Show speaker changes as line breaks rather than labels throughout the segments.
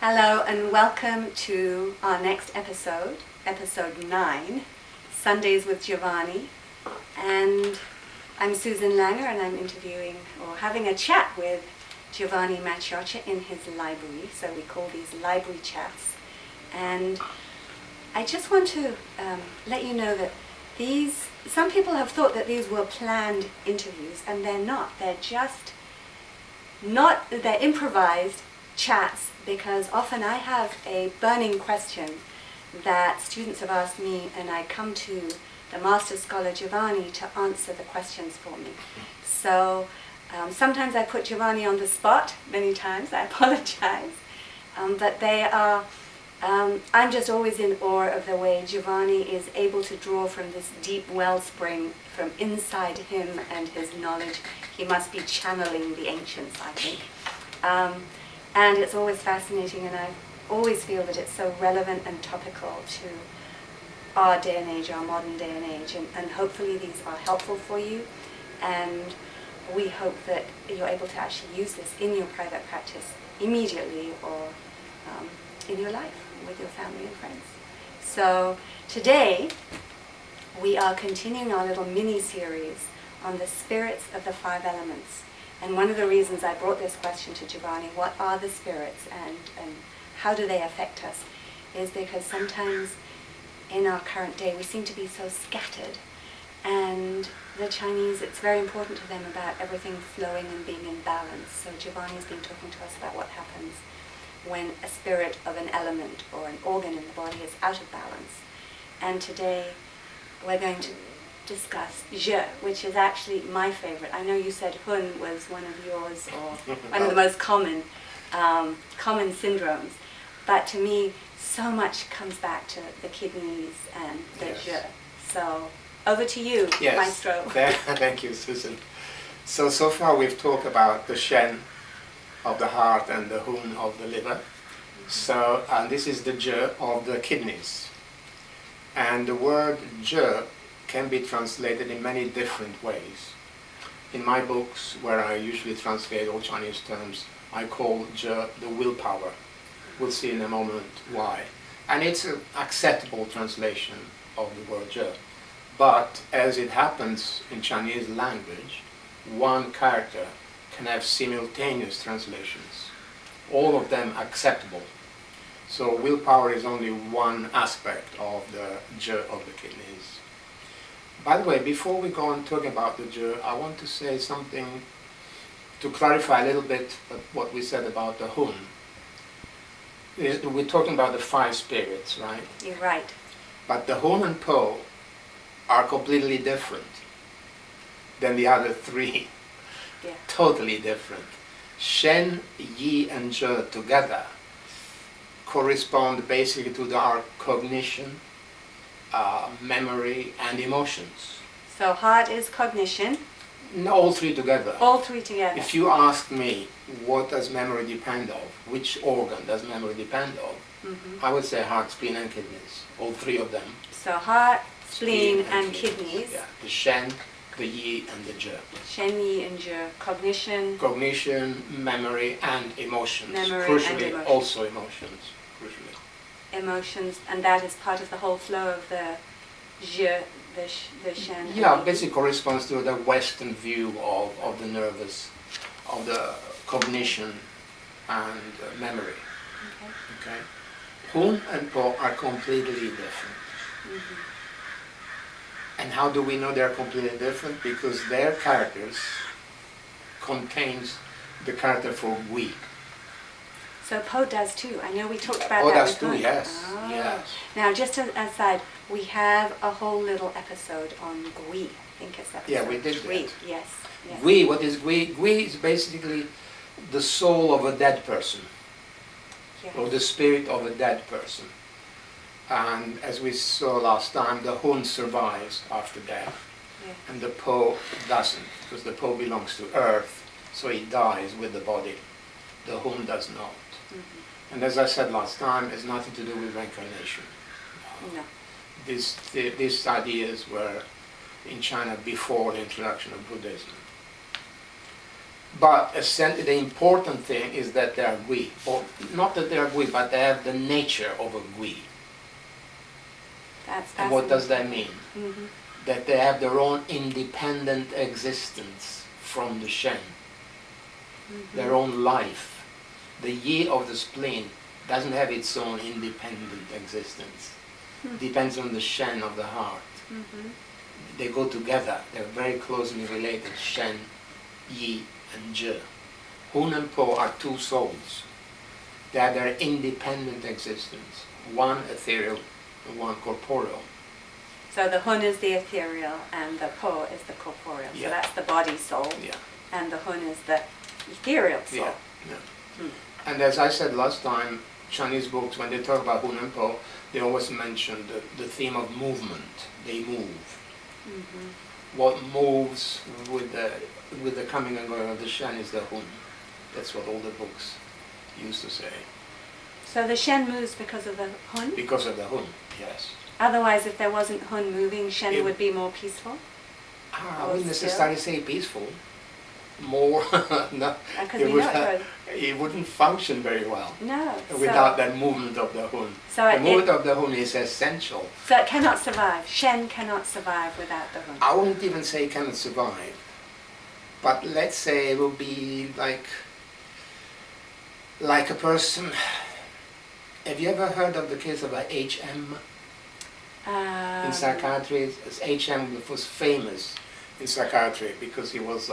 Hello and welcome to our next episode, episode 9, Sundays with Giovanni. And I'm Susan Lange and I'm interviewing or having a chat with Giovanni Maciocia in his library. So we call these library chats. And I just want to let you know that some people have thought that these were planned interviews, and they're not. They're just not, they're improvised chats, because often I have a burning question that students have asked me, and I come to the Master Scholar Giovanni to answer the questions for me. So sometimes I put Giovanni on the spot, many times, I apologize, but they are, I'm just always in awe of the way Giovanni is able to draw from this deep wellspring from inside him and his knowledge. He must be channeling the ancients, I think. And it's always fascinating, and I always feel that it's so relevant and topical to our day and age, our modern day and age. And hopefully these are helpful for you, and we hope that you're able to actually use this in your private practice immediately, or in your life with your family and friends. So today we are continuing our little mini-series on the spirits of the 5 elements. And one of the reasons I brought this question to Giovanni, what are the spirits and how do they affect us, is because sometimes in our current day we seem to be so scattered. And the Chinese, it's very important to them about everything flowing and being in balance. So Giovanni's been talking to us about what happens when a spirit of an element or an organ in the body is out of balance. And today we're going to discuss Je, which is actually my favorite. I know you said Hun was one of yours, or one of the most common syndromes, but to me so much comes back to the kidneys and the Je. So over to you, Maestro.
Thank you, Susan. So far we've talked about the Shen of the heart and the Hun of the liver. So this is the Je of the kidneys. And the word Je can be translated in many different ways. In my books, where I usually translate all Chinese terms, I call Je the willpower. We'll see in a moment why. And it's an acceptable translation of the word Je. But as it happens in Chinese language, one character can have simultaneous translations, all of them acceptable. So willpower is only one aspect of the Je of the kidneys. By the way, before we go on talking about the Je, I want to say something to clarify a little bit what we said about the Hun. We're talking about the 5 spirits, right?
You're right.
But the Hun and Po are completely different than the other 3.
Yeah.
Totally different. Shen, Yi, and Je together correspond basically to our cognition, memory, and emotions.
So heart is cognition.
All 3 together.
All 3 together.
If you ask me, what does memory depend on? Which organ does memory depend on? I would say heart, spleen, and kidneys. All 3 of them.
So heart, spleen, and kidneys.
Yeah. The Shen, the Yi, and the Je.
Shen, Yi, and Je. Cognition.
Cognition, memory, and emotions.
Memory
Crucially,
and emotions.
also emotions. Crucially.
Emotions, and that is part of the whole flow of the Je, the Shen.
Yeah, basically corresponds to the Western view of the nervous, of the cognition and memory. Okay. Hun and Po are completely different. And how do we know they're completely different? Because their characters contains the character for Gui.
So Po does too. I know we talked about
Po
that.
does too, yes.
Oh.
Yes.
Now, just as an aside, we have a whole little episode on Gui. I think it's episode
Yeah, we did
3.
that.
Yes.
Gui, what is Gui? Gui is basically the soul of a dead person,
Yes.
or the spirit of a dead person. And as we saw last time, the Hun survives after death, and the Po doesn't, because the Po belongs to earth, so it dies with the body. The Hun does not. And as I said last time, it has nothing to do with reincarnation.
No.
These ideas were in China before the introduction of Buddhism. But the important thing is that they are gui, or not that they are gui, but they have the nature of a gui. And what does that mean?
Mm-hmm.
That they have their own independent existence from the Shen,
Mm-hmm.
their own life. The Yi of the spleen doesn't have its own independent existence.
Mm-hmm.
Depends on the Shen of the heart.
Mm-hmm.
They go together. They're very closely related. Shen, Yi, and Je. Hun and Po are two souls. They have their independent existence. One ethereal and one corporeal.
So the Hun is the ethereal and the Po is the corporeal. So
Yeah.
that's the body soul.
Yeah.
And the Hun is the ethereal soul.
Yeah. Yeah. And as I said last time, Chinese books, when they talk about Hun and Po, they always mention the theme of movement. They move.
Mm-hmm.
What moves with the coming and going of the Shen is the Hun. That's what all the books used to say.
So the Shen moves because of the Hun?
Because of the Hun, yes.
Otherwise, if there wasn't Hun moving, Shen
It-
would be more peaceful?
I
Or
wouldn't
still?
necessarily say peaceful. More, no,
Because we know it
it wouldn't function very well
No.
without that movement of the Hun.
So
The
it-
movement of the Hun is essential.
So it cannot survive. Shen cannot survive without the Hun.
I wouldn't even say it cannot survive, but let's say it will be like a person. Have you ever heard of the case of a HM in psychiatry? HM was famous in psychiatry because he was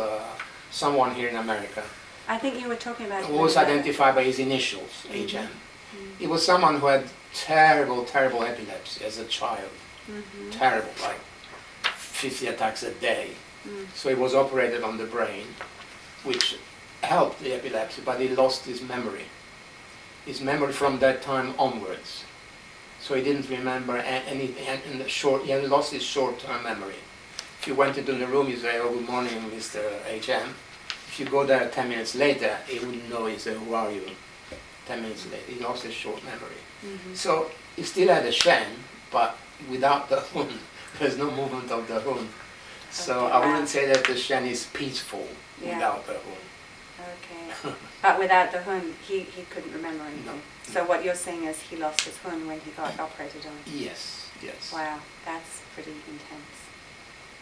someone here in America
I think you were talking about...
who was identified by his initials, HM. He was someone who had terrible, terrible epilepsy as a child.
Mm-hmm.
Terrible, like 50 attacks a day. So he was operated on the brain, which helped the epilepsy, but he lost his memory. His memory from that time onwards. So he didn't remember anything, and he had lost his short-term memory. If you went into the room, you say, "Oh, good morning, Mr. HM." If you go there 10 minutes later, he wouldn't know. He said, "Who are you?" 10 minutes later, he lost his short memory.
Mm-hmm.
So he still had a Shen, but without the Hun. There's no movement of the Hun. So
Okay,
I
wow.
wouldn't say that the Shen is peaceful
Yeah.
without the Hun.
Okay. But without the Hun, he couldn't remember anything.
No.
So what you're saying is he lost his Hun when he got operated on.
Yes, yes.
Wow, that's pretty intense.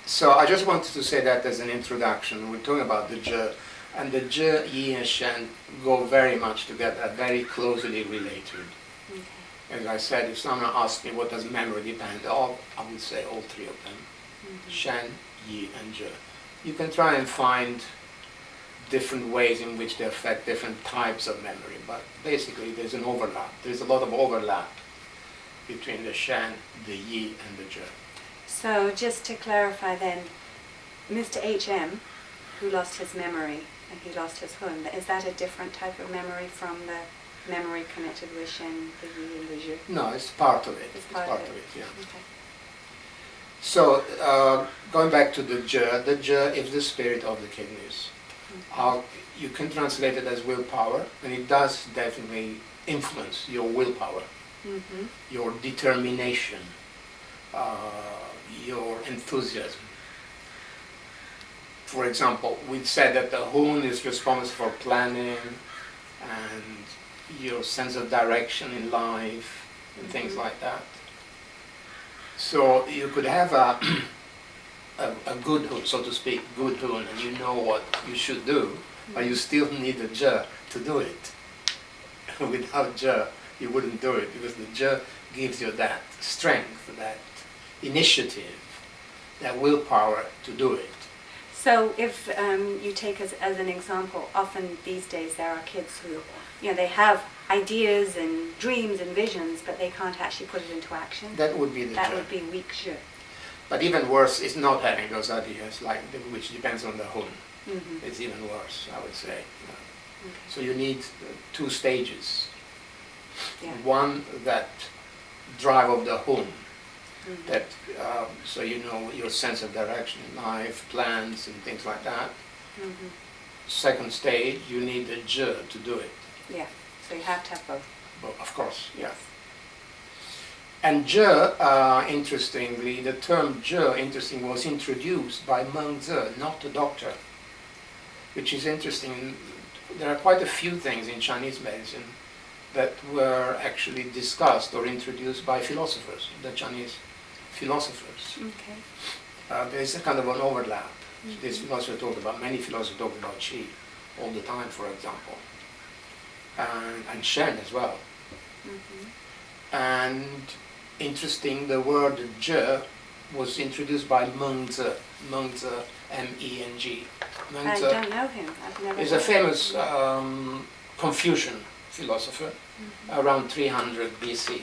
So I just wanted to say that as an introduction. We're talking about the Je, and the Je, Yi, and Shen go very much together, very closely related.
Okay.
As I said, if someone asks me what does memory depend on, I would say all three of them.
Mm-hmm.
Shen, Yi, and Je. You can try and find different ways in which they affect different types of memory, but basically there's an overlap. There's a lot of overlap between the Shen, the Yi, and the Je.
So just to clarify then, Mr. HM, who lost his memory and he lost his Hun, is that a different type of memory from the memory connected with Shen, the Yi, and the Je?
No, it's part of it.
It's part of it.
Yeah.
Okay.
So, going back to the Je is the spirit of the kidneys. You can translate it as willpower, and it does definitely influence your willpower,
Mm-hmm.
your determination, your enthusiasm. For example, we said that the Hun is responsible for planning and your sense of direction in life and things like that. So you could have a good Hun, so to speak, good Hun, and you know what you should do, but you still need a Je to do it. Without Je, you wouldn't do it, because the Je gives you that strength, that initiative, that willpower to do it.
So if you take as an example, often these days there are kids who, they have ideas and dreams and visions, but they can't actually put it into action.
That would be the
That
Je.
would be weak Je.
But even worse is not having those ideas, which depends on the Hun.
Mm-hmm.
It's even worse, I would say.
Okay.
So you need two stages.
Yeah.
One, that drive of the Hun,
Mm-hmm.
that so you know your sense of direction in life, plans and things like that.
Mm-hmm.
Second stage, you need a Je to do it.
Yeah. So you have to have both.
Well, of course, yeah. And Je, interestingly, the term Je, was introduced by Meng Ze, not the doctor. which is interesting. There are quite a few things in Chinese medicine that were actually discussed or introduced by philosophers, the Chinese philosophers.
Okay.
There's a kind of an overlap. This philosopher talked about, many philosophers talk about qi all the time, for example, and Shen as well. And interesting, the word zhe was introduced by Mengzi, M-E-N-G.
I don't know him. I've never.
He's a famous Confucian philosopher, around 300 BC.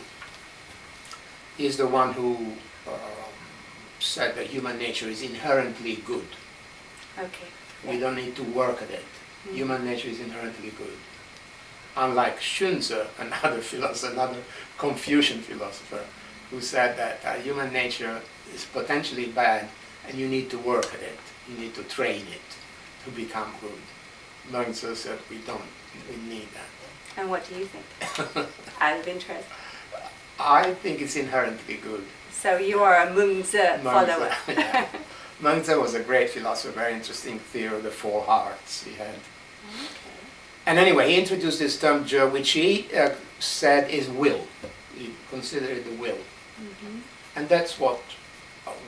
He's the one who said that human nature is inherently good.
Okay.
We don't need to work at it. Human nature is inherently good. Unlike Xunzi, another philosopher, another Confucian philosopher, who said that human nature is potentially bad and you need to work at it. You need to train it to become good. Mengzi said we need that.
And what do you think? Out of interest.
I think it's inherently good.
So you are a Mengzi follower.
Yeah. Mengzi was a great philosopher, very interesting theory of the four hearts he had.
Okay.
And anyway, he introduced this term zhe, which he said is will. He considered it the will. And that's what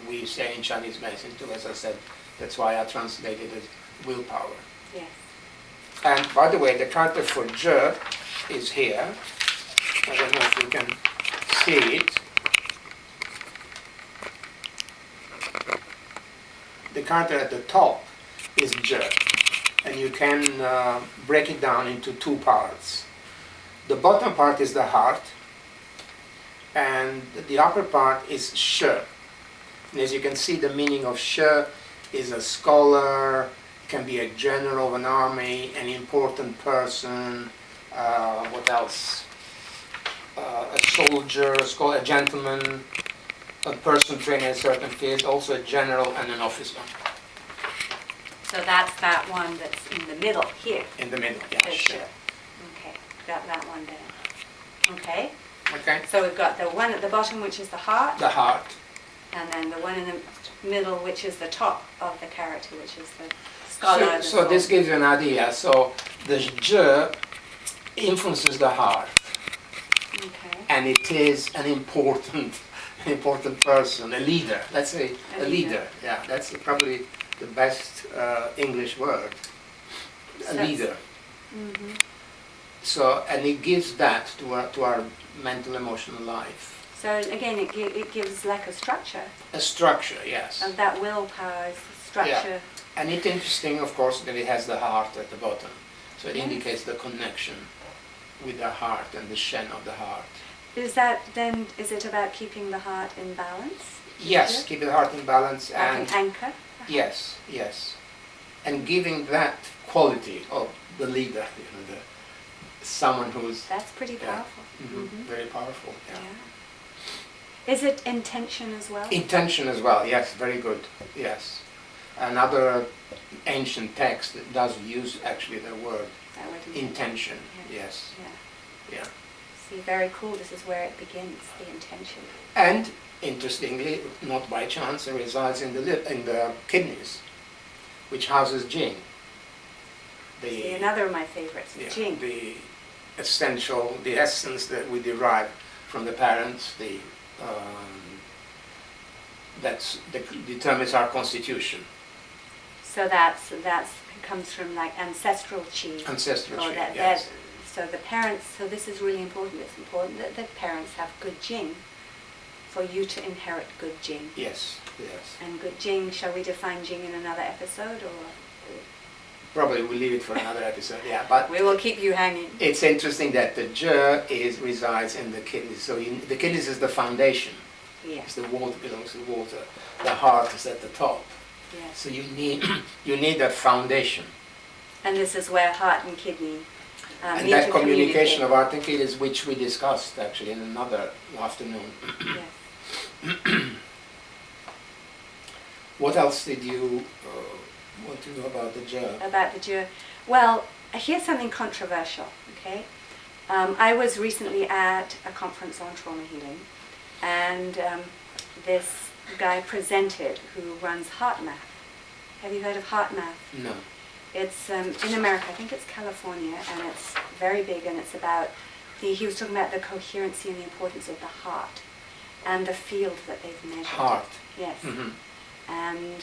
we say in Chinese medicine too, as I said. That's why I translated it as willpower.
Yes.
And by the way, the character for zhe is here. I don't know if you can see it. The character at the top is zhe, and you can break it down into two parts. The bottom part is the heart, and the upper part is she. And as you can see, the meaning of she is a scholar, can be a general of an army, an important person, what else? A soldier, a gentleman, a person trained in a certain field, also a general and an officer.
So that's that one that's in the middle here.
In the middle, yeah,
That's
sure.
Okay, got that one there. Okay,
Okay.
so we've got the one at the bottom, which is the heart,
The heart.
and then the one in the middle, which is the top of the character, which is the scholar.
So this gives you an idea. So the zhe influences the heart,
Okay.
and it is an important person, a leader. Let's say
A
a leader. Yeah, that's probably the best English word. A leader. So, and it gives that to our mental, emotional life.
So again, it gives like a structure,
A structure, yes.
and that willpower is the structure.
And it's interesting, of course, that it has the heart at the bottom. So it indicates the connection with the heart and the Shen of the heart.
Is it about keeping the heart in balance?
Yes, keep the heart in balance
Like
and
an anchor?
yes. And giving that quality of the leader, someone who's
That's pretty powerful.
very powerful. Yeah.
Is it intention as well?
Intention as well, yes, very good, yes. Another ancient text that does use actually the word
That would be
intention, yes.
Yeah. See, very cool. This is where it begins, the intention.
And interestingly, not by chance, it resides in the kidneys, which houses Jing.
See, another of my favorites, Jing.
The essence that we derive from the parents, that determines our constitution.
So that comes from like ancestral qi.
Ancestral qi, yes.
So the parents. So this is really important. It's important that the parents have good jing, for you to inherit good jing.
Yes.
And good jing. Shall we define jing in another episode, or?
Probably we'll leave it for another episode. Yeah, but
we will keep you hanging.
It's interesting that the zhe resides in the kidneys. So the kidneys is the foundation.
Yes.
The water belongs to water. The heart is at the top.
Yes.
So you need that foundation.
And this is where heart and kidney
and that communication of heart and kidneys, which we discussed actually in another afternoon.
Yes.
What else did you want to know about the zhe?
About the zhe. Well, here's something controversial, okay? I was recently at a conference on trauma healing, and this guy presented who runs Heart Math. Have you heard of Heart Math?
No.
It's in America, I think it's California, and it's very big, and it's about he was talking about the coherency and the importance of the heart and the field that they've measured.
Heart.
Yes.
Mm-hmm.
And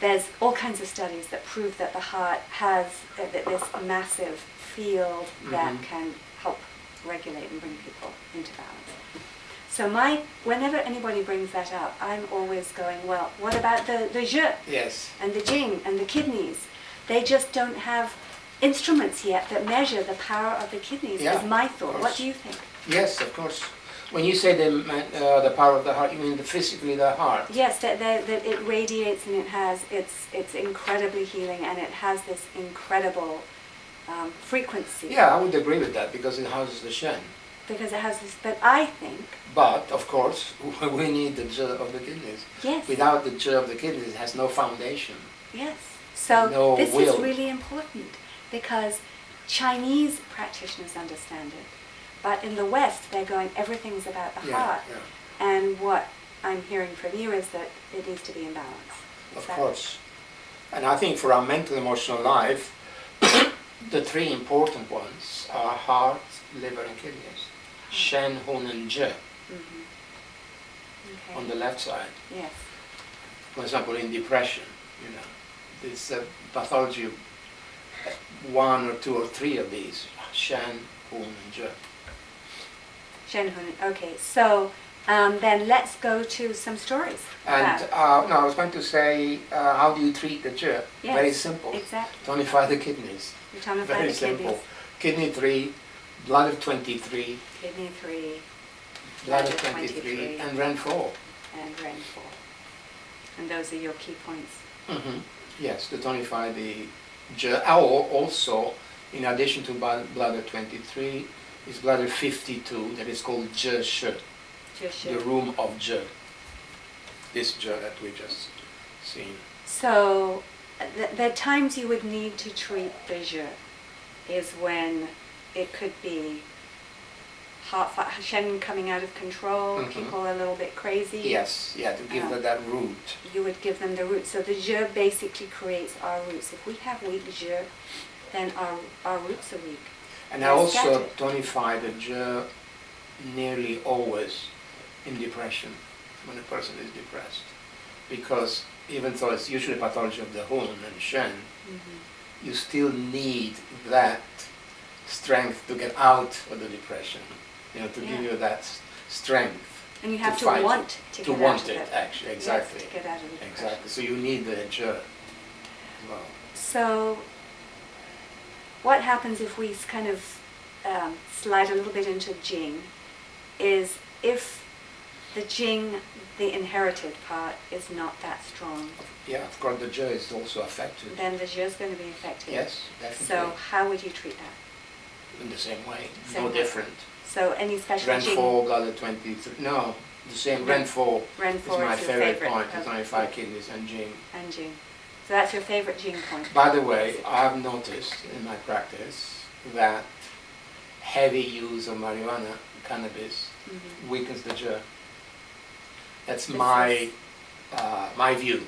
there's all kinds of studies that prove that the heart has this massive field that can help regulate and bring people into balance. So whenever anybody brings that up, I'm always going, well, what about the je?
Yes.
And the jing and the kidneys? They just don't have instruments yet that measure the power of the kidneys, is my thought. What do you think?
Yes, of course. When you say the power of the heart, you mean physically the heart?
Yes, that it radiates, and it's incredibly healing, and it has this incredible frequency.
Yeah, I would agree with that, because it houses the Shen.
Because it has this, but I think...
But, of course, we need the je of the kidneys.
Yes.
Without the je of the kidneys, it has no foundation.
Yes. So
no
this
will.
is really important, because Chinese practitioners understand it. But in the West, they're going, everything's about the heart.
Yeah.
And what I'm hearing from you is that it needs to be in balance.
Of course. And I think for our mental, emotional life, the three important ones are heart, liver, and kidneys. Shen, Hun, and Je.
Okay.
On the left side.
Yes.
For example, in depression, this pathology of one or two or three of these, Shen, Hun, and Je.
Shen, Hun. Okay, so then let's go to some stories.
And no, I was going to say, how do you treat the Je?
Yes,
very simple.
Exactly.
Tonify the kidneys.
You tonify
very
the
simple.
kidneys.
Kidney 3, bladder 23.
Kidney 3.
Bladder 23 and Ren 4.
And Ren 4. And those are your key points.
Yes, to tonify the Je. Also, in addition to bladder 23, is bladder 52 that is called Je Shi. The room of Je. This Je that we just seen.
So, the times you would need to treat the Je is when it could be Shen coming out of control, people a little bit crazy.
Yes, yeah, to give them that root.
You would give them the root. So the Je basically creates our roots. If we have weak Je, then our roots are weak.
And I also tonify the Je nearly always in depression, when a person is depressed. Because even though it's usually pathology of the Hun and Shen, you still need that strength to get out of the depression, to give you that strength.
And you have to want to get out of it.
Actually, exactly.
Yes, to get out of the depression.
Exactly. So you need the Je as well.
So what happens if we kind of slide a little bit into Jing is if the Jing, the inherited part, is not that strong.
Yeah, of course the Je is also affected.
Then the Je is going to be affected.
Yes, definitely.
So how would you treat that?
In the same way,
Same
no
way.
different.
So any special
Ren
Jing?
4, bladder 23, no, the same. Ren 4
Ren 4
is my
is your
favorite point,
of
the 25 kidneys and Jing.
And Jing. So that's your favorite Jing point.
By the way, I've noticed in my practice that heavy use of marijuana, cannabis, weakens the Je. That's my view,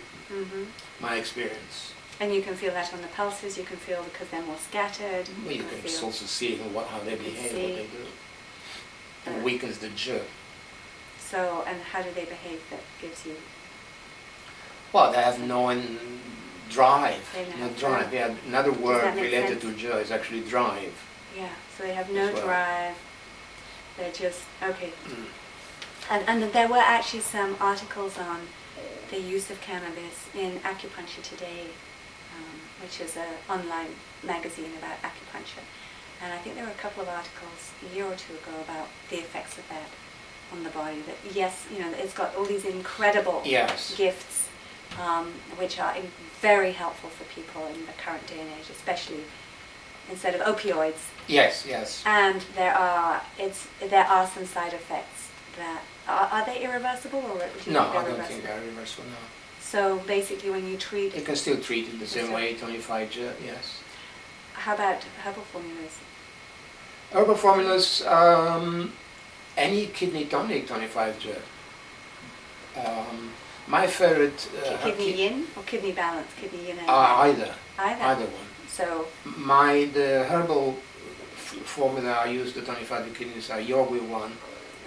my experience.
And you can feel that on the pulses, you can feel because they're more scattered.
Well, you can also see in how they behave, what they do. It weakens the Je.
So, and how do they behave that gives you?
Well, they have no drive.
They
drive. Yeah, another word related
sense?
to Je is actually drive.
Yeah, so they have no drive. They're just, okay. And there were actually some articles on the use of cannabis in Acupuncture Today, which is an online magazine about acupuncture. And I think there were a couple of articles a year or two ago about the effects of that on the body. That yes, it's got all these incredible gifts, which are very helpful for people in the current day and age, especially instead of opioids.
Yes, yes.
And there are some side effects that are they irreversible or do you
no,
think they're
I don't
reversible?
think they're irreversible. No.
So basically, when you treat,
you can still treat it the same way, 25 Je, yes.
How about herbal formulas?
Herbal formulas, any kidney tonic, 25 Je. My favorite...
kidney yin or kidney balance? Kidney yin and
either.
Either.
one.
So,
The herbal formula I use to tonify the kidneys are Yorgui 1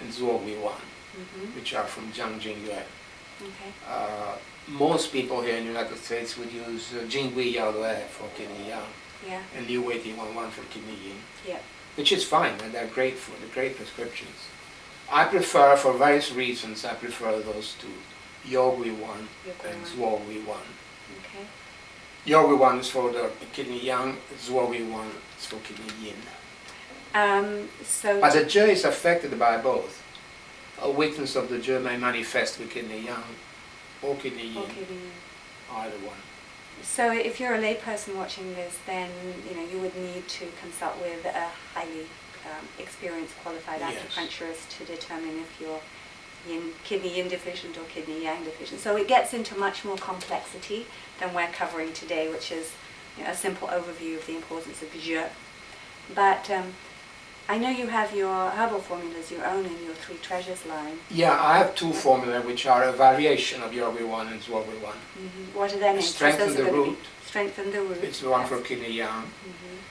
and Zhuogui 1, which are from Jiangjing Yuan.
okay.
Most people here in the United States would use Jingui Yao Lue for kidney yang
Yeah.
and Liu Wei Ti 1 for kidney yin,
Yeah.
which is fine, and they're great great prescriptions. I prefer, for various reasons, I prefer those two, Yorgui 1 and Zhuogui 1.
Okay.
Yorgui 1 is for the kidney yang, Zhuogui 1 is for kidney yin.
So.
But the Zhe is affected by both. A weakness of the Zhe may manifest with kidney yang or kidney yin, either one.
So if you're a layperson watching this, then you would need to consult with a highly experienced, qualified
Yes.
acupuncturist to determine if you're kidney yin deficient or kidney yang deficient. So it gets into much more complexity than we're covering today, which is a simple overview of the importance of Zhe. But I know you have your herbal formulas, your own, in your Three Treasures line.
Yeah, I have two formulae which are a variation of Yorgui 1 and Zhuogui 1.
What are their names?
Strengthen the root.
Strengthen the root.
It's the one for kidney yang,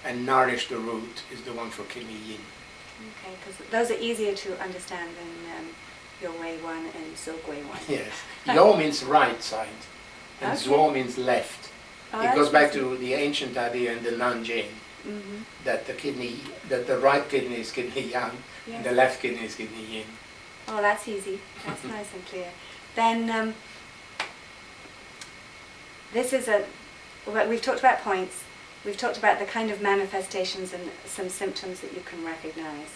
and nourish the root is the one for kidney yin.
Okay, because those are easier to understand than your Wei 1 and Zhuogui 1.
Yes. Yo means right side, and
Okay.
Zhuo means left.
Oh,
It goes back
interesting.
to the ancient idea in the Nanjing that the right kidney is kidney yang, and the left kidney is kidney yin.
Oh, that's easy. That's nice and clear. Then this is we've talked about points. We've talked about the kind of manifestations and some symptoms that you can recognize.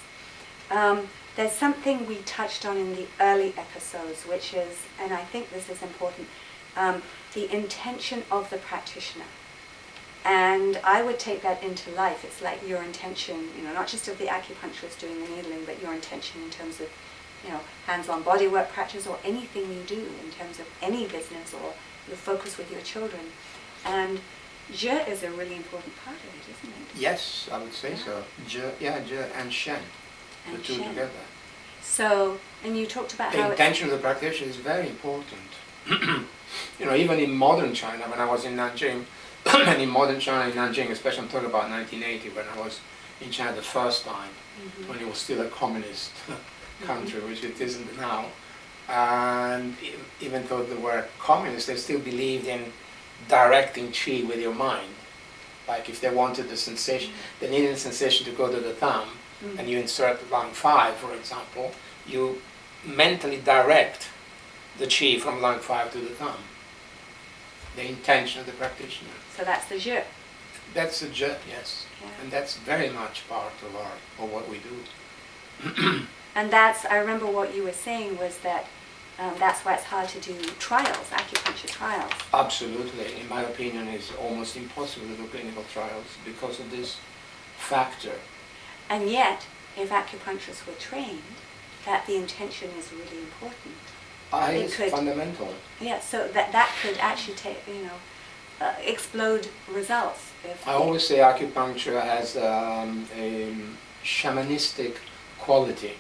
There's something we touched on in the early episodes, which is, and I think this is important, the intention of the practitioner. And I would take that into life. It's like your intention, not just of the acupuncturist doing the needling, but your intention in terms of, hands-on bodywork practice or anything you do in terms of any business or your focus with your children. And Zhe is a really important part of it, isn't it?
Yes, I would say so. Zhe and Shen, the two
Shen.
together.
So, and you talked about
The
how
intention of the practitioner is very important. Even in modern China, when I was in Nanjing, and in modern China, in Nanjing, especially I'm talking about 1980, when I was in China the first time, when it was still a communist country, which it isn't now. And even though they were communists, they still believed in directing qi with your mind. Like if they wanted the sensation, they needed the sensation to go to the thumb, and you insert lung 5, for example, you mentally direct the qi from lung 5 to the thumb. The intention of the practitioner.
so that's the Zhe.
That's the Zhe, yes.
Yeah.
And that's very much part of what we do.
And that's, I remember what you were saying was that that's why it's hard to do trials, acupuncture trials.
Absolutely. In my opinion, it's almost impossible to do clinical trials because of this factor.
And yet, if acupuncturists were trained, that the intention is really important.
It's fundamental.
Yeah, so that could actually take, explode results.
I always say acupuncture has a shamanistic quality.